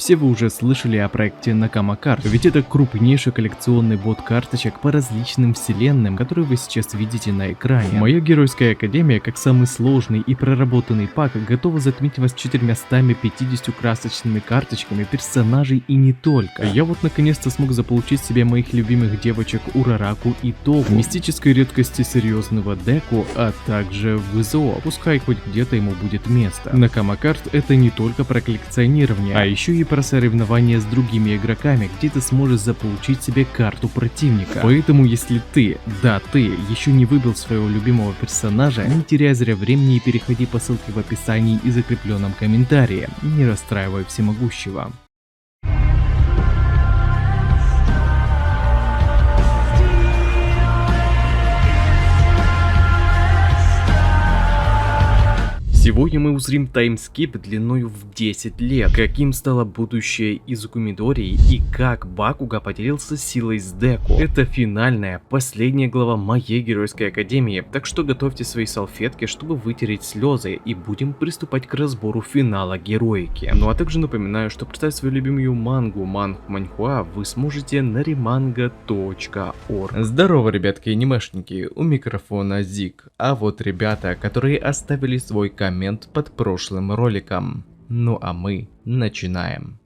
Все вы уже слышали о проекте Nakama Card, ведь это крупнейший коллекционный бот карточек по различным вселенным, которые вы сейчас видите на экране. Моя геройская академия, как самый сложный и проработанный пак, готова затмить вас 450 красочными карточками персонажей и не только. Я вот наконец-то смог заполучить себе моих любимых девочек Урараку и Тогу, мистической редкости серьезного деку, а также ВЗО, пускай хоть где-то ему будет место. Nakama Card это не только про коллекционирование, а еще и про соревнования с другими игроками, где ты сможешь заполучить себе карту противника. Поэтому если ты еще не выбил своего любимого персонажа, не теряй зря времени и переходи по ссылке в описании и закрепленном комментарии. Не расстраивай всемогущего. Сегодня мы узрим таймскип длиною в 10 лет, каким стало будущее Изуку Мидори и как Бакуга поделился силой с Деку. Это финальная, последняя глава моей геройской академии, так что готовьте свои салфетки, чтобы вытереть слезы, и будем приступать к разбору финала героики. Ну а также напоминаю, что прочитать свою любимую манхуа вы сможете на remanga.org. Здорово, ребятки и анимешники, у микрофона Зик. А вот ребята, которые оставили свой коммент под прошлым роликом. Ну а мы начинаем.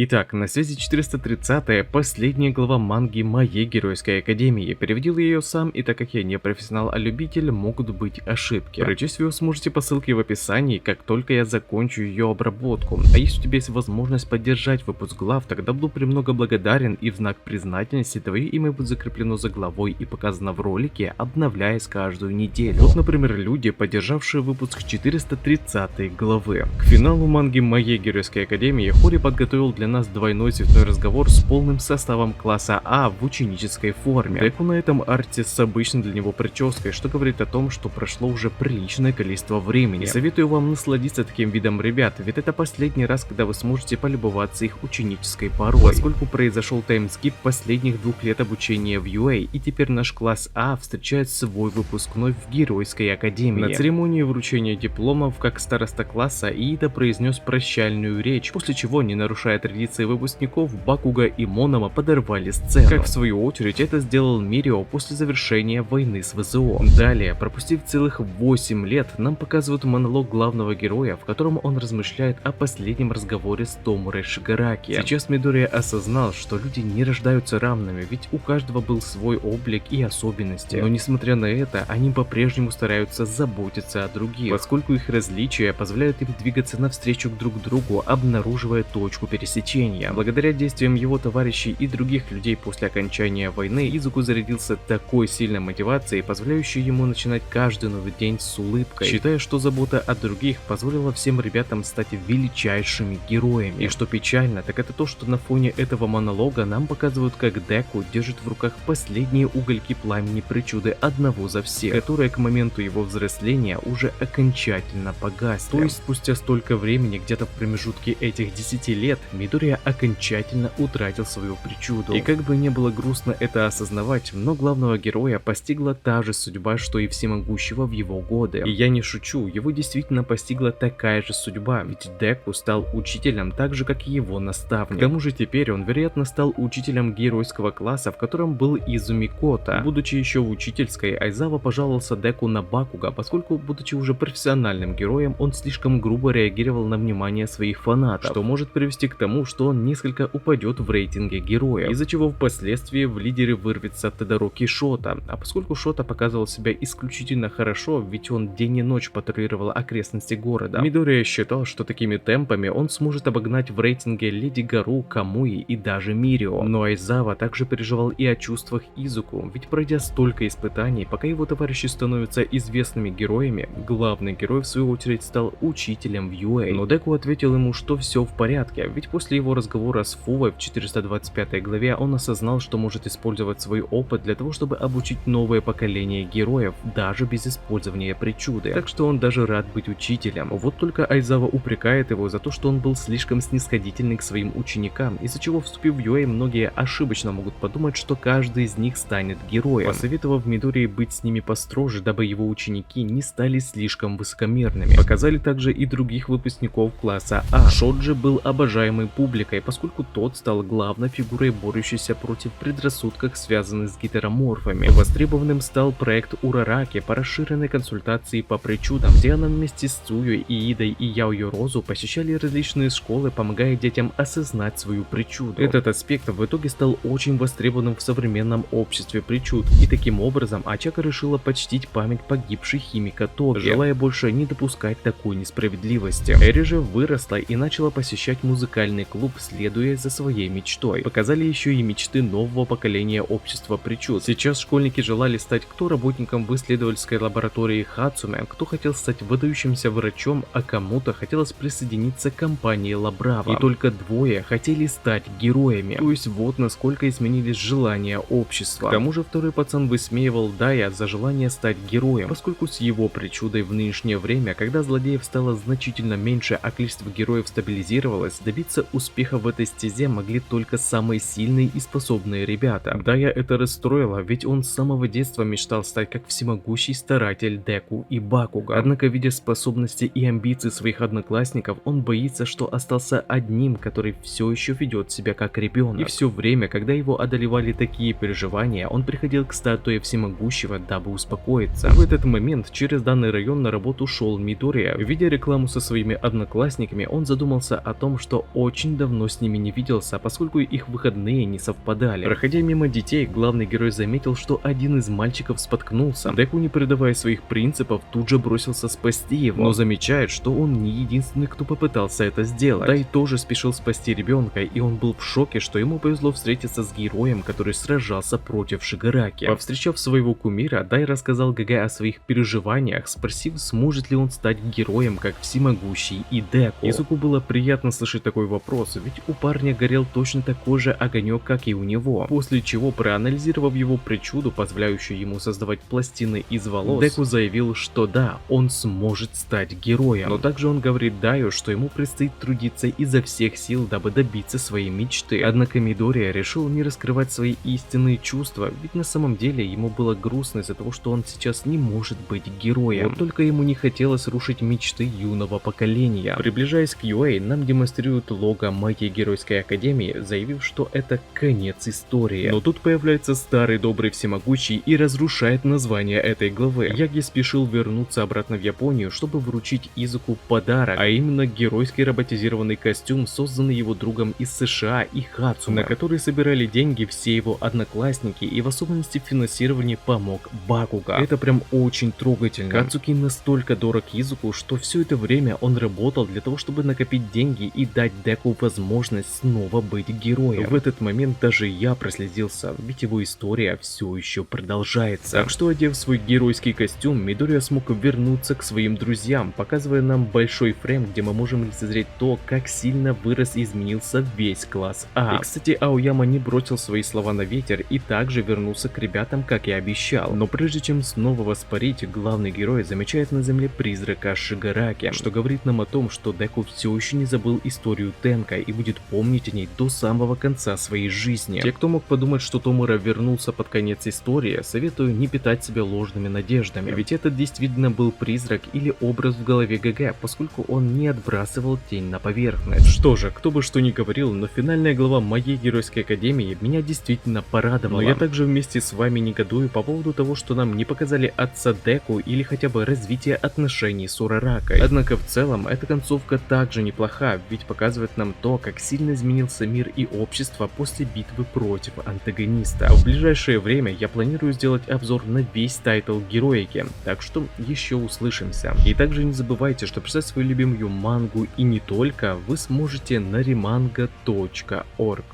Итак, на связи 430-я, последняя глава манги моей геройской академии. Переводил я ее сам, и так как я не профессионал, а любитель, могут быть ошибки. Прочесть вы ее сможете по ссылке в описании, как только я закончу ее обработку. А если у тебя есть возможность поддержать выпуск глав, тогда буду премного благодарен, и в знак признательности твое имя будет закреплено за главой и показано в ролике, обновляясь каждую неделю. Вот, например, люди, поддержавшие выпуск 430 главы. К финалу манги моей геройской академии Хори подготовил для нас двойной цветной разговор с полным составом класса А в ученической форме. Деку на этом арте с обычной для него прической, что говорит о том, что прошло уже приличное количество времени. Советую вам насладиться таким видом ребят, ведь это последний раз, когда вы сможете полюбоваться их ученической порой, поскольку произошел таймскип последних 2 лет обучения в UA, и теперь наш класс А встречает свой выпускной в геройской академии. На церемонии вручения дипломов, как староста класса, Иида произнес прощальную речь, после чего, не нарушая традиции выпускников, Бакуга и Монома подорвали сцену. Как в свою очередь это сделал Мирио после завершения войны с ВЗО. Далее, пропустив целых 8 лет, нам показывают монолог главного героя, в котором он размышляет о последнем разговоре с Томурой Шигараки. Сейчас Мидори осознал, что люди не рождаются равными, ведь у каждого был свой облик и особенности. Но несмотря на это, они по-прежнему стараются заботиться о других, поскольку их различия позволяют им двигаться навстречу друг другу, обнаруживая точку пересечения. Благодаря действиям его товарищей и других людей после окончания войны, Изуку зарядился такой сильной мотивацией, позволяющей ему начинать каждый новый день с улыбкой, считая, что забота о других позволила всем ребятам стать величайшими героями. И что печально, так это то, что на фоне этого монолога нам показывают, как Деку держит в руках последние угольки пламени причуды одного за всех, которые к моменту его взросления уже окончательно погасли. То есть спустя столько времени, где-то в промежутке этих 10 лет, Мидори окончательно утратил свою причуду. И как бы не было грустно это осознавать, но главного героя постигла та же судьба, что и всемогущего в его годы. И я не шучу, его действительно постигла такая же судьба, ведь Деку стал учителем так же, как и его наставник. К тому же теперь он, вероятно, стал учителем геройского класса, в котором был Изуми Кота. Будучи еще в учительской, Айзава пожаловался Деку на Бакуга, поскольку, будучи уже профессиональным героем, он слишком грубо реагировал на внимание своих фанатов, что может привести к тому, что он несколько упадет в рейтинге героя, из-за чего впоследствии в лидеры вырвется Тодароки Шота. А поскольку Шота показывал себя исключительно хорошо, ведь он день и ночь патрулировал окрестности города, Мидори считал, что такими темпами он сможет обогнать в рейтинге Леди Гару, Камуи и даже Мирио. Но Айзава также переживал и о чувствах Изуку, ведь пройдя столько испытаний, пока его товарищи становятся известными героями, главный герой в свою очередь стал учителем в UA. Но Деку ответил ему, что все в порядке, ведь после после его разговора с Фувой в 425 главе он осознал, что может использовать свой опыт для того, чтобы обучить новое поколение героев, даже без использования причуды. Так что он даже рад быть учителем. Вот только Айзава упрекает его за то, что он был слишком снисходительный к своим ученикам, из-за чего, вступив в Юэй, многие ошибочно могут подумать, что каждый из них станет героем, посоветовав Мидории быть с ними построже, дабы его ученики не стали слишком высокомерными. Показали также и других выпускников класса А. Шоджи был обожаемой публикой, поскольку тот стал главной фигурой, борющейся против предрассудков, связанных с гетероморфами. Востребованным стал проект Урараки по расширенной консультации по причудам, где она вместе с Цуей, Иидой и Яойо Розу посещали различные школы, помогая детям осознать свою причуду. Этот аспект в итоге стал очень востребованным в современном обществе причуд, и таким образом Ачака решила почтить память погибшей химика Тоги, желая больше не допускать такой несправедливости. Эри же выросла и начала посещать музыкальный клуб, следуя за своей мечтой. Показали еще и мечты нового поколения общества причуд. Сейчас школьники желали стать кто работником в исследовательской лаборатории Хацуме, кто хотел стать выдающимся врачом, а кому-то хотелось присоединиться к компании Лабрава. И только двое хотели стать героями. То есть вот насколько изменились желания общества. К тому же второй пацан высмеивал Дая за желание стать героем, поскольку с его причудой в нынешнее время, когда злодеев стало значительно меньше, а количество героев стабилизировалось, добиться успеха в этой стезе могли только самые сильные и способные ребята. Дая это расстроило, ведь он с самого детства мечтал стать как всемогущий старатель Деку и Бакуга. Однако, видя способности и амбиции своих одноклассников, он боится, что остался одним, который все еще ведет себя как ребенок. И все время, когда его одолевали такие переживания, он приходил к статуе всемогущего, дабы успокоиться. В этот момент через данный район на работу шел Мидория. Видя рекламу со своими одноклассниками, он задумался о том, что очень давно с ними не виделся, поскольку их выходные не совпадали. Проходя мимо детей, главный герой заметил, что один из мальчиков споткнулся. Деку, не передавая своих принципов, тут же бросился спасти его, но замечает, что он не единственный, кто попытался это сделать. Дай тоже спешил спасти ребенка, и он был в шоке, что ему повезло встретиться с героем, который сражался против Шигараки. Повстречав своего кумира, Дай рассказал ГГ о своих переживаниях, спросив, сможет ли он стать героем, как всемогущий и Деку. Изуку было приятно слышать такой вопрос, ведь у парня горел точно такой же огонек, как и у него. После чего, проанализировав его причуду, позволяющую ему создавать пластины из волос, Деку заявил, что да, он сможет стать героем. Но также он говорит Даю, что ему предстоит трудиться изо всех сил, дабы добиться своей мечты. Однако Мидория решил не раскрывать свои истинные чувства, ведь на самом деле ему было грустно из-за того, что он сейчас не может быть героем. Вот только ему не хотелось рушить мечты юного поколения. Приближаясь к Юэй, нам демонстрируют лого моей геройской академии, заявив, что это конец истории. Но тут появляется старый добрый всемогущий и разрушает название этой главы. Яги спешил вернуться обратно в Японию, чтобы вручить Изуку подарок, а именно геройский роботизированный костюм, созданный его другом из США и Хацуме, на который собирали деньги все его одноклассники, и в особенности в финансировании помог Бакуга. Это прям очень трогательно. Кацуки настолько дорог Изуку, что все это время он работал для того, чтобы накопить деньги и дать Деку возможность снова быть героем. В этот момент даже я прослезился, ведь его история все еще продолжается. Так что, одев свой геройский костюм, Мидория смог вернуться к своим друзьям, показывая нам большой фрейм, где мы можем лицезреть то, как сильно вырос и изменился весь класс А. И, кстати, Аояма не бросил свои слова на ветер и также вернулся к ребятам, как и обещал. Но прежде чем снова воспарить, главный герой замечает на земле призрака Шигараки, что говорит нам о том, что Деку все еще не забыл историю Тенка и будет помнить о ней до самого конца своей жизни. Те, кто мог подумать, что Томура вернулся под конец истории, советую не питать себя ложными надеждами, ведь это действительно был призрак или образ в голове ГГ, поскольку он не отбрасывал тень на поверхность. Что же, кто бы что ни говорил, но финальная глава моей геройской академии меня действительно порадовала. Но я также вместе с вами негодую по поводу того, что нам не показали отца Деку или хотя бы развитие отношений с Ураракой. Однако в целом эта концовка также неплоха, ведь показывает нам то, как сильно изменился мир и общество после битвы против антагониста. В ближайшее время я планирую сделать обзор на весь тайтл Героики, так что еще услышимся. И также не забывайте, что писать свою любимую мангу и не только вы сможете на remanga.org.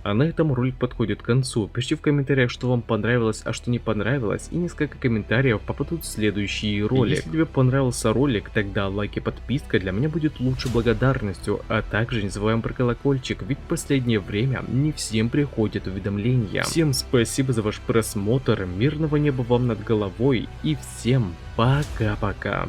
А на этом ролик подходит к концу. Пишите в комментариях, что вам понравилось, а что не понравилось, и несколько комментариев попадут в следующий ролик. Если тебе понравился ролик, тогда лайк и подписка для меня будет лучшей благодарностью, а также не забываем про колокольчик, ведь в последнее время не всем приходят уведомления. Всем спасибо за ваш просмотр, мирного неба вам над головой и всем пока-пока.